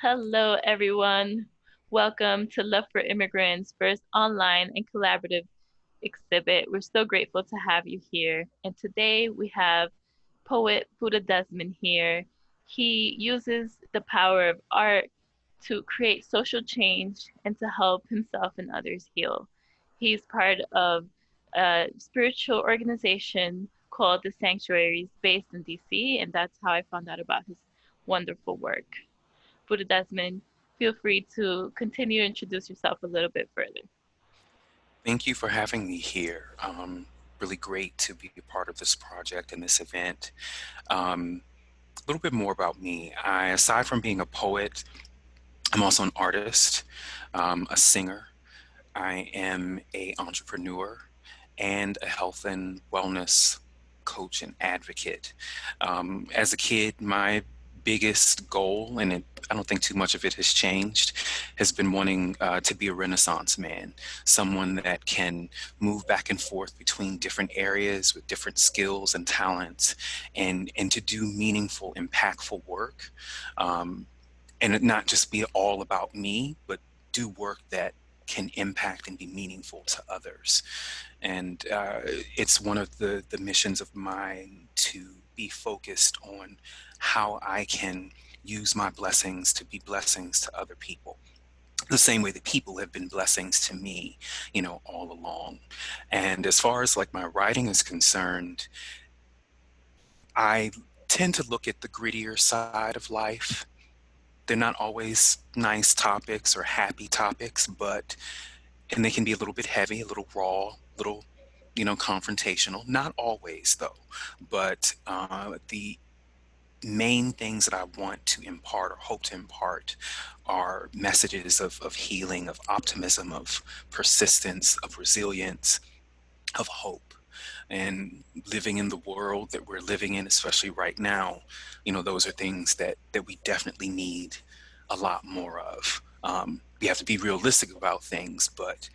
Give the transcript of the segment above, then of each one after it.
Hello, everyone. Welcome to Love for Immigrants' first online and collaborative exhibit. We're so grateful to have you here. And today we have poet Buddah Desmond here. He uses the power of art to create social change and to help himself and others heal. He's part of a spiritual organization called the Sanctuaries based in DC, and that's how I found out about his wonderful work. Buddah Desmond, feel free to continue to introduce yourself a little bit further. Thank you for having me here. Really great to be a part of this project and this event. A little bit more about me. Aside from being a poet, I'm also an artist, a singer. I am an entrepreneur and a health and wellness coach and advocate. As a kid, my biggest goal, and I don't think too much of it has changed, has been wanting to be a Renaissance man, someone that can move back and forth between different areas with different skills and talents, and to do meaningful, impactful work, and it not just be all about me, but do work that can impact and be meaningful to others. And it's one of the missions of mine to be focused on how I can use my blessings to be blessings to other people. The same way that people have been blessings to me, all along. And as far as like my writing is concerned, I tend to look at the grittier side of life. They're not always nice topics or happy topics, and they can be a little bit heavy, a little raw, a little, confrontational. Not always, though. But the main things that I want to impart or hope to impart are messages of healing, of optimism, of persistence, of resilience, of hope. And living in the world that we're living in, especially right now, those are things that we definitely need a lot more of. We have to be realistic about things, but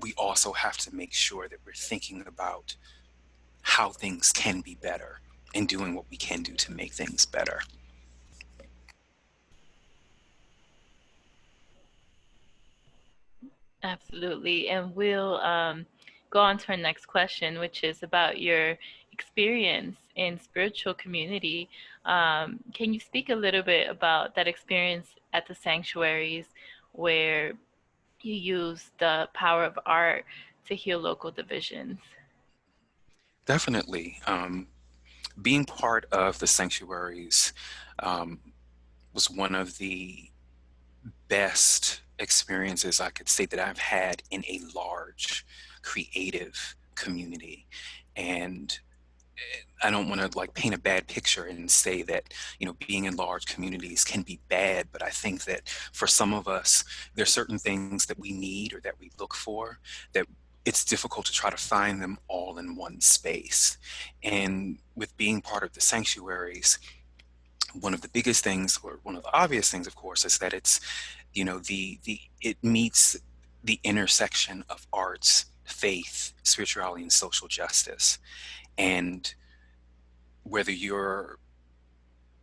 we also have to make sure that we're thinking about how things can be better and doing what we can do to make things better. Absolutely. And we'll go on to our next question, which is about your experience in spiritual community. Can you speak a little bit about that experience at the sanctuaries where you use the power of art to heal local divisions? Definitely. Being part of the sanctuaries um, was one of the best experiences I could say that I've had in a large creative community. And I don't want to like paint a bad picture and say that, being in large communities can be bad, but I think that for some of us, there's certain things that we need or that we look for that it's difficult to try to find them all in one space. And with being part of the sanctuaries, one of the biggest things, or one of the obvious things, of course, is that it's, the it meets the intersection of arts, faith, spirituality, and social justice. And whether you're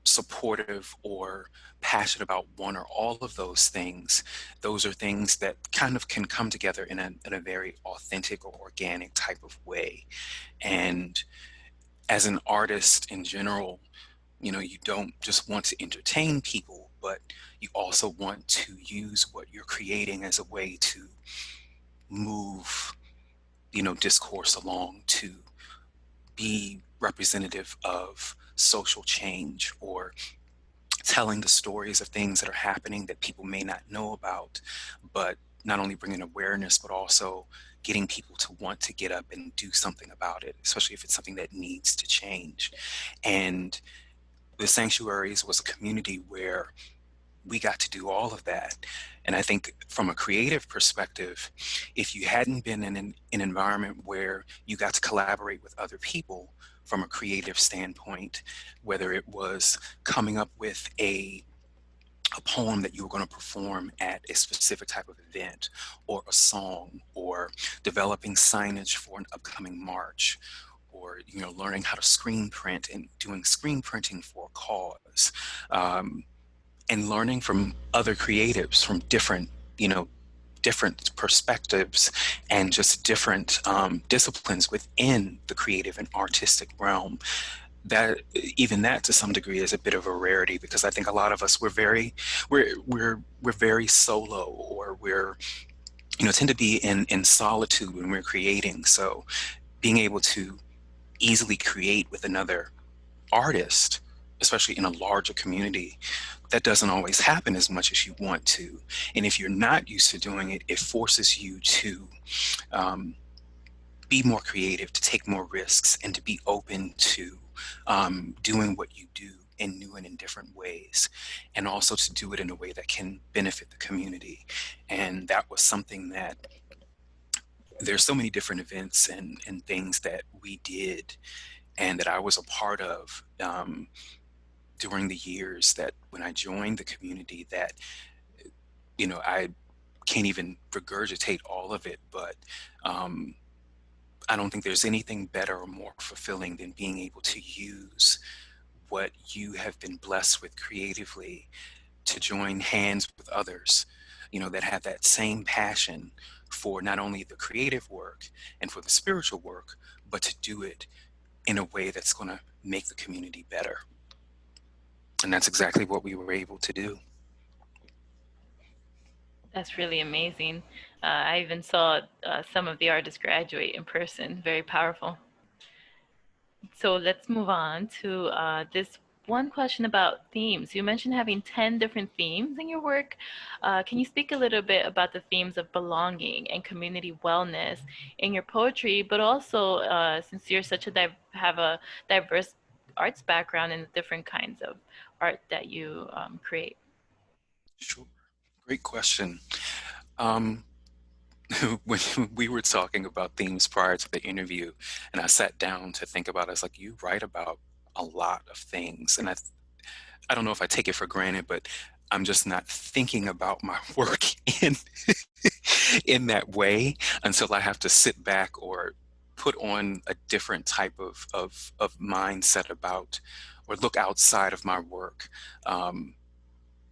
supportive or passionate about one or all of those are things that kind of can come together in a very authentic or organic type of way. And as an artist in general, you don't just want to entertain people, but you also want to use what you're creating as a way to move, discourse along, to be representative of social change, or telling the stories of things that are happening that people may not know about, but not only bringing awareness, but also getting people to want to get up and do something about it, especially if it's something that needs to change. And the sanctuaries was a community where we got to do all of that. And I think from a creative perspective, if you hadn't been in an environment where you got to collaborate with other people from a creative standpoint, whether it was coming up with a poem that you were going to perform at a specific type of event, or a song, or developing signage for an upcoming march, or learning how to screen print and doing screen printing for a cause. and learning from other creatives from different, you know, different perspectives and just different disciplines within the creative and artistic realm. That even that to some degree is a bit of a rarity, because I think a lot of us we're very solo, or we're, you know, tend to be in solitude when we're creating. So being able to easily create with another artist, especially in a larger community, that doesn't always happen as much as you want to. And if you're not used to doing it, it forces you to um, be more creative, to take more risks, and to be open to doing what you do in new and in different ways, and also to do it in a way that can benefit the community. And that was something that there's so many different events and things that we did and that I was a part of during the years that when I joined the community, that, you know, I can't even regurgitate all of it, but um, I don't think there's anything better or more fulfilling than being able to use what you have been blessed with creatively to join hands with others, you know, that have that same passion for not only the creative work and for the spiritual work, but to do it in a way that's going to make the community better. And that's exactly what we were able to do. That's really amazing. I even saw some of the artists graduate in person. Very powerful. So let's move on to this one question about themes. You mentioned having 10 different themes in your work. Can you speak a little bit about the themes of belonging and community wellness in your poetry, but also since you're such a have a diverse arts background and the different kinds of art that you create? Sure. Great question. Um, when we were talking about themes prior to the interview, and I sat down to think about it, I was like, you write about a lot of things. And I don't know if I take it for granted, but I'm just not thinking about my work in in that way until I have to sit back or put on a different type of mindset about, or look outside of my work.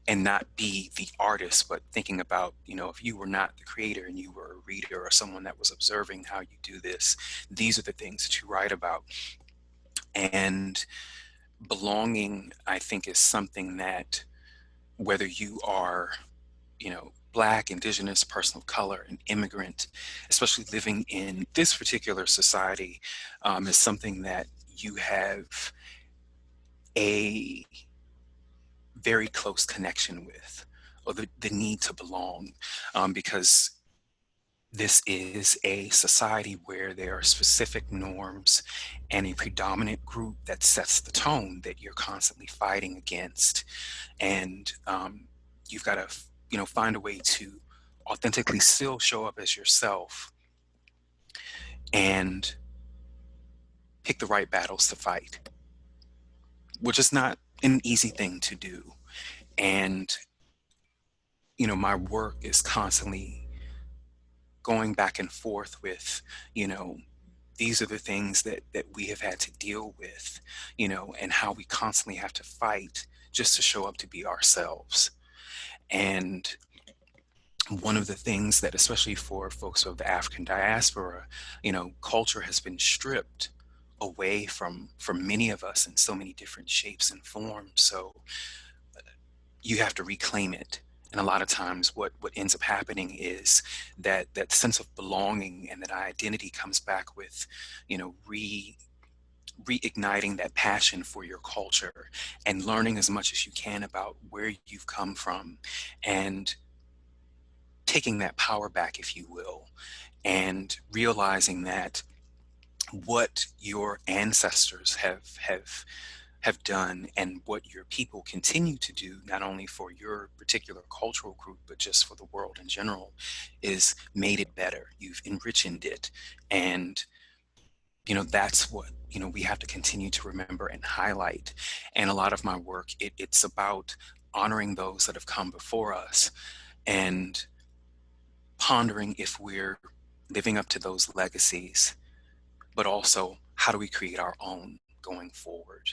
And not be the artist, but thinking about, you know, if you were not the creator and you were a reader or someone that was observing how you do this, these are the things that you write about. And belonging, I think, is something that, whether you are, you know, Black, Indigenous, person of color, an immigrant, especially living in this particular society, is something that you have a very close connection with, or the need to belong, because this is a society where there are specific norms and a predominant group that sets the tone that you're constantly fighting against. And you've got to, you know, find a way to authentically still show up as yourself and pick the right battles to fight, which is not an easy thing to do. And, you know, my work is constantly going back and forth with, you know, these are the things that we have had to deal with, you know, and how we constantly have to fight just to show up to be ourselves. And one of the things that, especially for folks of the African diaspora, you know, culture has been stripped away from many of us in so many different shapes and forms. So you have to reclaim it. And a lot of times what ends up happening is that sense of belonging and that identity comes back with, you know, reigniting that passion for your culture and learning as much as you can about where you've come from, and taking that power back, if you will, and realizing that what your ancestors have done and what your people continue to do, not only for your particular cultural group, but just for the world in general, is made it better. You've enriched it. And, you know, that's what, you know, we have to continue to remember and highlight. And a lot of my work, it's about honoring those that have come before us and pondering if we're living up to those legacies, but also how do we create our own going forward?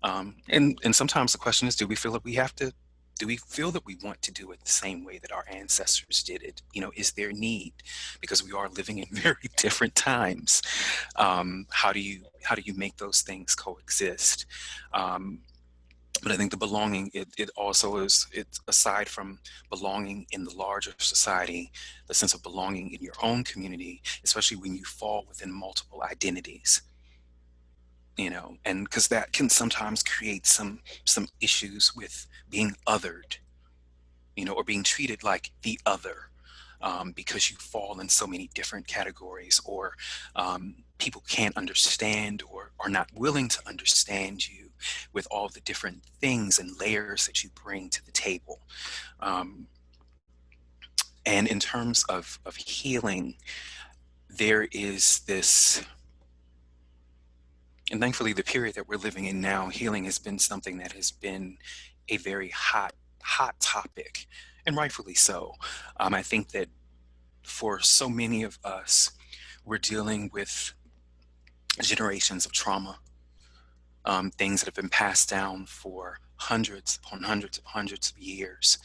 And sometimes the question is, do we feel that we have to Do we feel that we want to do it the same way that our ancestors did it? Is there need? Because we are living in very different times. How do you make those things coexist? Um, but I think the belonging, it also is, it's aside from belonging in the larger society, the sense of belonging in your own community, especially when you fall within multiple identities, and because that can sometimes create some issues with being othered, or being treated like the other, because you fall in so many different categories, or people can't understand or are not willing to understand you with all the different things and layers that you bring to the table. Um, and in terms of healing, there is this, and thankfully, the period that we're living in now, healing has been something that has been a very hot topic, and rightfully so. I think that for so many of us, we're dealing with generations of trauma, things that have been passed down for hundreds upon hundreds of years.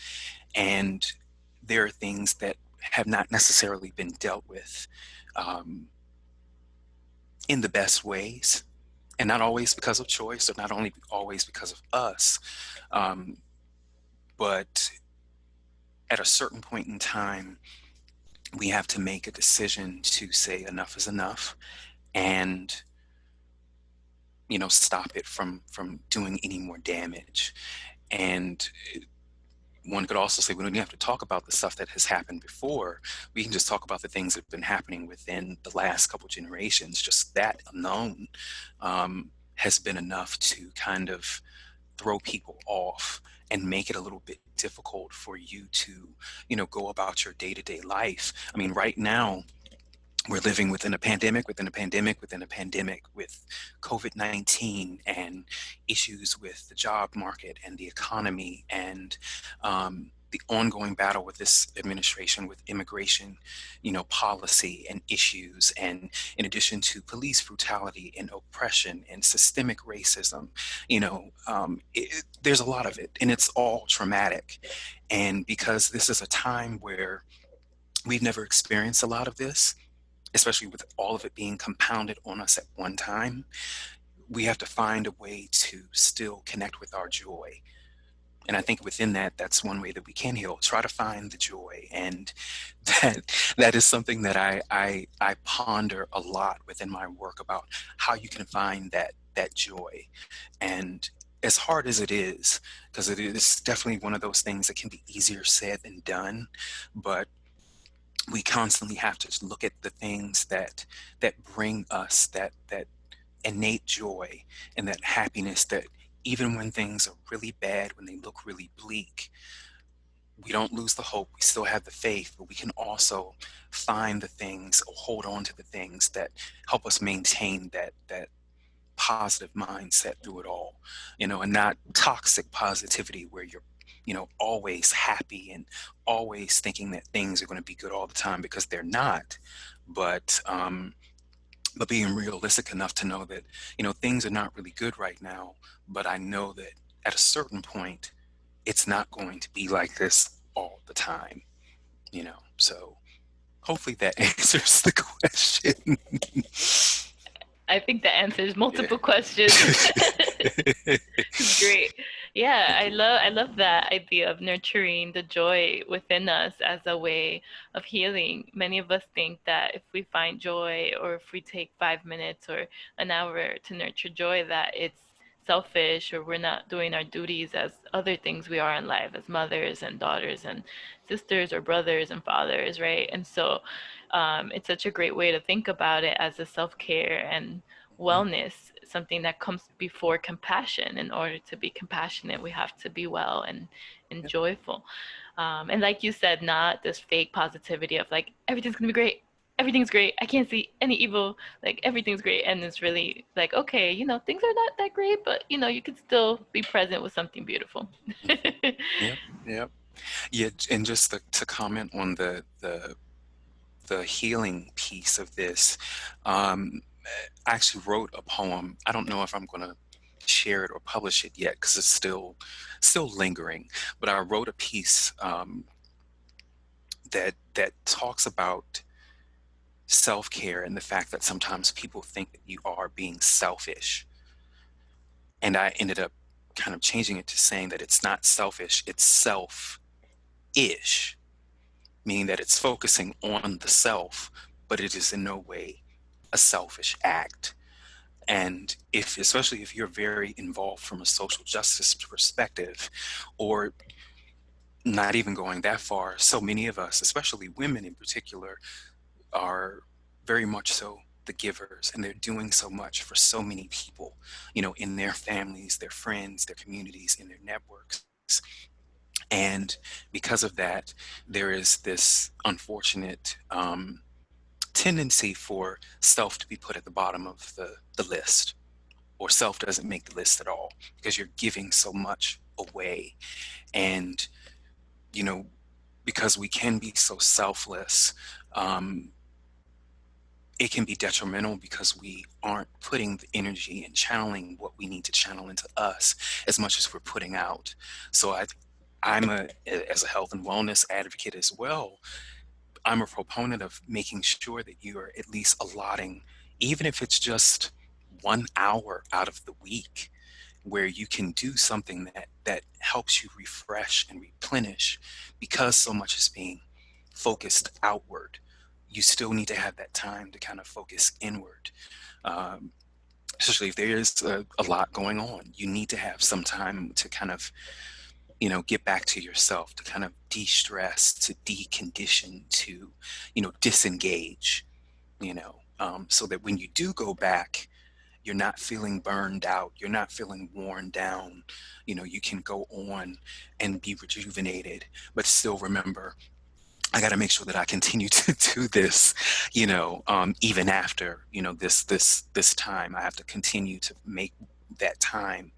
And there are things that have not necessarily been dealt with um, in the best ways. And not always because of choice, or not only always because of us, um, but at a certain point in time, we have to make a decision to say enough is enough, and stop it from doing any more damage. And one could also say we don't even have to talk about the stuff that has happened before. We can just talk about the things that have been happening within the last couple generations. Just that alone has been enough to kind of throw people off and make it a little bit difficult for you to go about your day-to-day life. I mean, right now we're living within a pandemic, within a pandemic, within a pandemic, with COVID-19 and issues with the job market and the economy, and the ongoing battle with this administration with immigration, policy and issues, and in addition to police brutality and oppression and systemic racism, there's a lot of it, and it's all traumatic. And because this is a time where we've never experienced a lot of this, especially with all of it being compounded on us at one time, we have to find a way to still connect with our joy. And I think within that, that's one way that we can heal. Try to find the joy, and that that is something that I ponder a lot within my work, about how you can find that joy. And as hard as it is, because it is definitely one of those things that can be easier said than done, but we constantly have to look at the things that bring us that innate joy and that happiness, that even when things are really bad, when they look really bleak, we don't lose the hope. We still have the faith, but we can also find the things, or hold on to the things that help us maintain that positive mindset through it all, and not toxic positivity where you're, always happy and always thinking that things are going to be good all the time, because they're not. But being realistic enough to know that, things are not really good right now, but I know that at a certain point, it's not going to be like this all the time, So hopefully that answers the question. I think that answers multiple Yeah. questions. Great. Yeah, I love that idea of nurturing the joy within us as a way of healing. Many of us think that if we find joy, or if we take 5 minutes or an hour to nurture joy, that it's selfish, or we're not doing our duties as other things we are in life, as mothers and daughters and sisters or brothers and fathers, right? And so it's such a great way to think about it, as a self-care and wellness, something that comes before compassion. In order to be compassionate, we have to be well and Yep. joyful. And like you said, not this fake positivity of like, everything's gonna be great. Everything's great. I can't see any evil. Like, everything's great. And it's really like, okay, things are not that great, but you can still be present with something beautiful. Yep. Yep. Yeah. And just to comment on the healing piece of this, I actually wrote a poem. I don't know if I'm going to share it or publish it yet because it's still lingering. But I wrote a piece that talks about self-care and the fact that sometimes people think that you are being selfish. And I ended up kind of changing it to saying that it's not selfish, it's self-ish, meaning that it's focusing on the self, but it is in no way a selfish act. And if, especially if you're very involved from a social justice perspective, or not even going that far, so many of us, especially women in particular, are very much so the givers, and they're doing so much for so many people, in their families, their friends, their communities, in their networks. And because of that, there is this unfortunate tendency for self to be put at the bottom of the list, or self doesn't make the list at all because you're giving so much away. And, you know, because we can be so selfless, um, it can be detrimental because we aren't putting the energy and channeling what we need to channel into us as much as we're putting out. So as a health and wellness advocate as well, I'm a proponent of making sure that you are at least allotting, even if it's just 1 hour out of the week, where you can do something that helps you refresh and replenish, because so much is being focused outward. You still need to have that time to kind of focus inward. Um, Especially if there is a lot going on, you need to have some time to kind of, get back to yourself, to kind of de-stress, to decondition, to, disengage, so that when you do go back, you're not feeling burned out, you're not feeling worn down. You can go on and be rejuvenated, but still remember, I got to make sure that I continue to do this, even after, this time. I have to continue to make that time,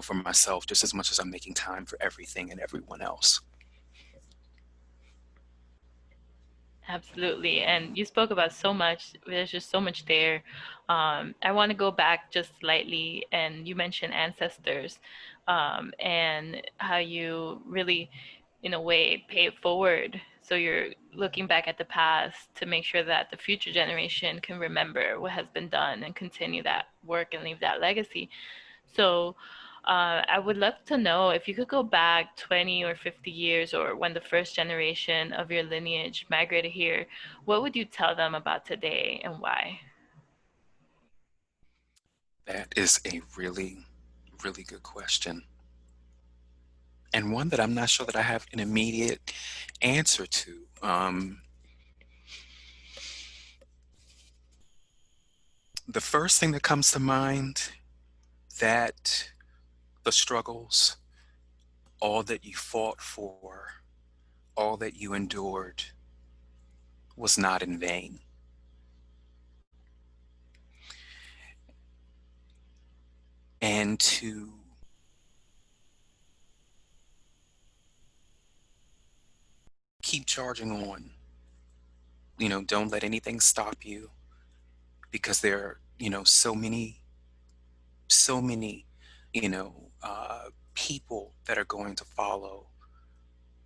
for myself, just as much as I'm making time for everything and everyone else. Absolutely. And you spoke about so much. There's just so much there. I want to go back just slightly, and you mentioned ancestors, and how you really, in a way, pay it forward. So you're looking back at the past to make sure that the future generation can remember what has been done and continue that work and leave that legacy. So, I would love to know if you could go back 20 or 50 years, or when the first generation of your lineage migrated here, what would you tell them about today and why? That is a really, really good question. And one that I'm not sure that I have an immediate answer to. The first thing that comes to mind, that the struggles, all that you fought for, all that you endured was not in vain. And to keep charging on, don't let anything stop you, because there are, so many, you know, people that are going to follow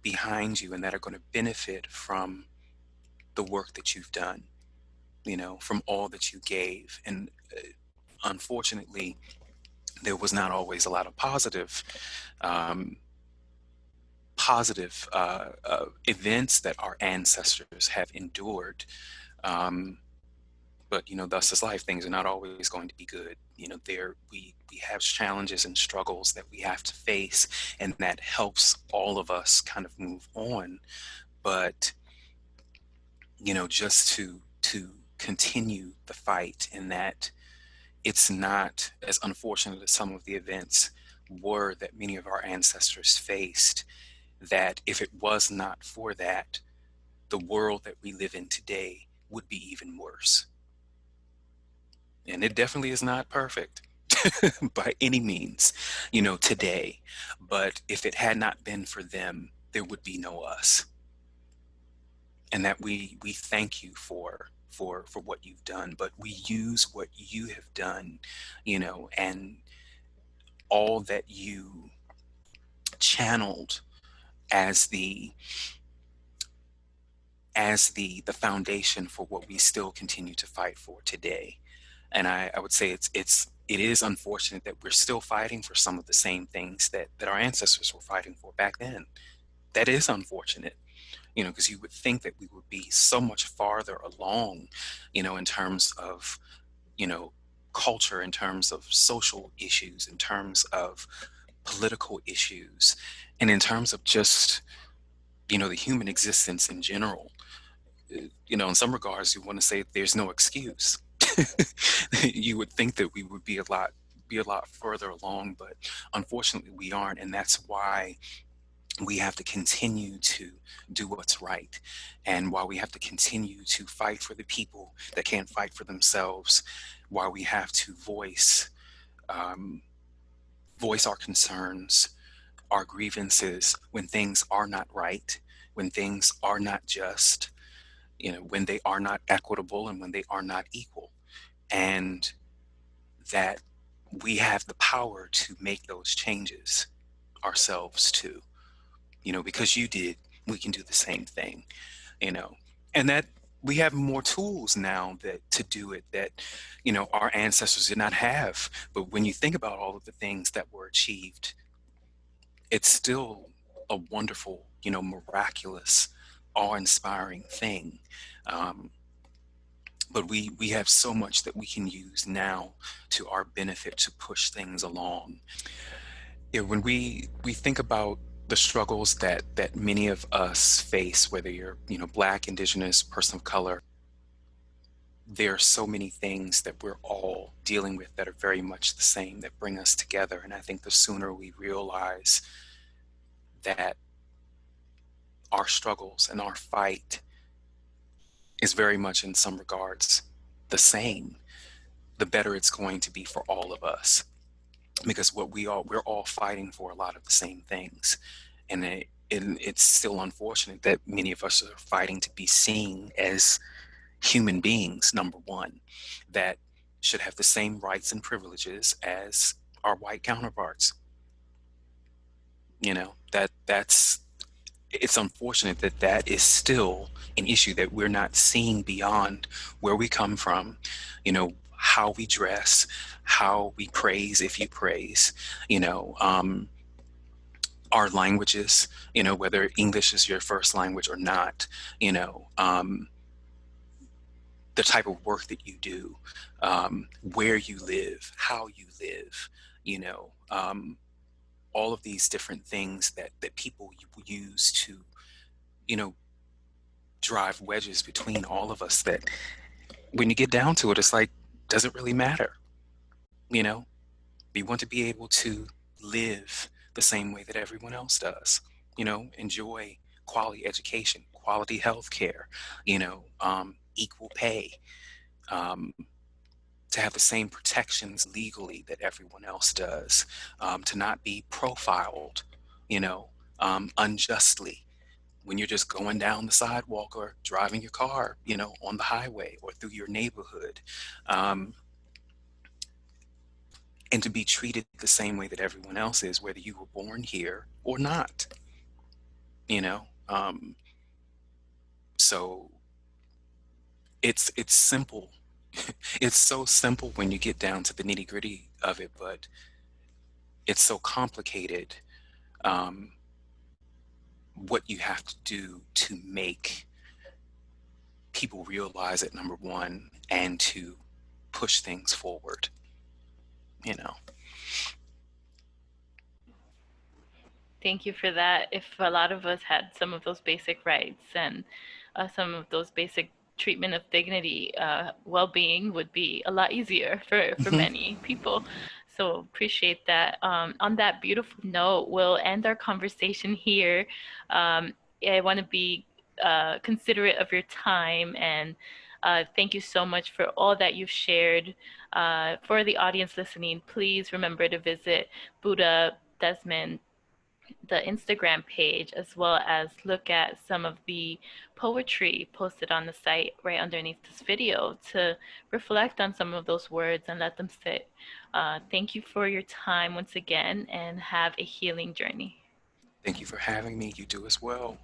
behind you and that are going to benefit from the work that you've done, from all that you gave. And unfortunately, there was not always a lot of um, positive events that our ancestors have endured. Um, but thus is life. Things are not always going to be good. There we have challenges and struggles that we have to face, and that helps all of us kind of move on. But just to continue the fight, in that it's not as unfortunate as some of the events were that many of our ancestors faced, that if it was not for that, the world that we live in today would be even worse. And it definitely is not perfect by any means, today. But if it had not been for them, there would be no us. And that we thank you for what you've done, but we use what you have done, and all that you channeled as the foundation for what we still continue to fight for today. And I would say it is unfortunate that we're still fighting for some of the same things that our ancestors were fighting for back then. That is unfortunate, because you would think that we would be so much farther along, in terms of, you know, culture, in terms of social issues, in terms of political issues, and in terms of just, the human existence in general. In some regards, you want to say there's no excuse. You would think that we would be a lot further along, but unfortunately we aren't, and that's why we have to continue to do what's right, and why we have to continue to fight for the people that can't fight for themselves, why we have to um, voice our concerns, our grievances when things are not right, when things are not just, when they are not equitable, and when they are not equal, and that we have the power to make those changes ourselves too. Because you did, we can do the same thing, you know, and that we have more tools now that to do it that, our ancestors did not have. But when you think about all of the things that were achieved, it's still a wonderful, miraculous, awe-inspiring thing. Um, but we have so much that we can use now to our benefit to push things along. Yeah, when we think about the struggles that many of us face, whether you're, Black, Indigenous, person of color, there are so many things that we're all dealing with that are very much the same, that bring us together. And I think the sooner we realize that our struggles and our fight is very much in some regards the same, the better it's going to be for all of us. Because we're all fighting for a lot of the same things. And it's still unfortunate that many of us are fighting to be seen as human beings, number one, that should have the same rights and privileges as our white counterparts. That's it's unfortunate that that is still an issue, that we're not seeing beyond where we come from, how we dress, how we praise, if you praise, you know, um, our languages, whether English is your first language or not, you know, um, the type of work that you do, where you live, how you live, you know, um, all of these different things that people use to, you know, drive wedges between all of us, that when you get down to it, it's like, does it really matter? You know, we want to be able to live the same way that everyone else does, enjoy quality education, quality health care, equal pay, um, to have the same protections legally that everyone else does, to not be profiled, unjustly when you're just going down the sidewalk or driving your car, on the highway or through your neighborhood, um, and to be treated the same way that everyone else is, whether you were born here or not, you know. So it's simple. It's so simple when you get down to the nitty gritty of it, but it's so complicated, um, what you have to do to make people realize it, number one, and to push things forward, you know. Thank you for that. If a lot of us had some of those basic rights and some of those basic treatment of dignity, well-being would be a lot easier for Hmm. many people. So appreciate that. On that beautiful note, we'll end our conversation here. Um, I want to be considerate of your time, and thank you so much for all that you've shared. For the audience listening, please remember to visit Buddah Desmond the Instagram page, as well as look at some of the poetry posted on the site right underneath this video to reflect on some of those words and let them sit. Thank you for your time once again and have a healing journey. Thank you for having me. You do as well.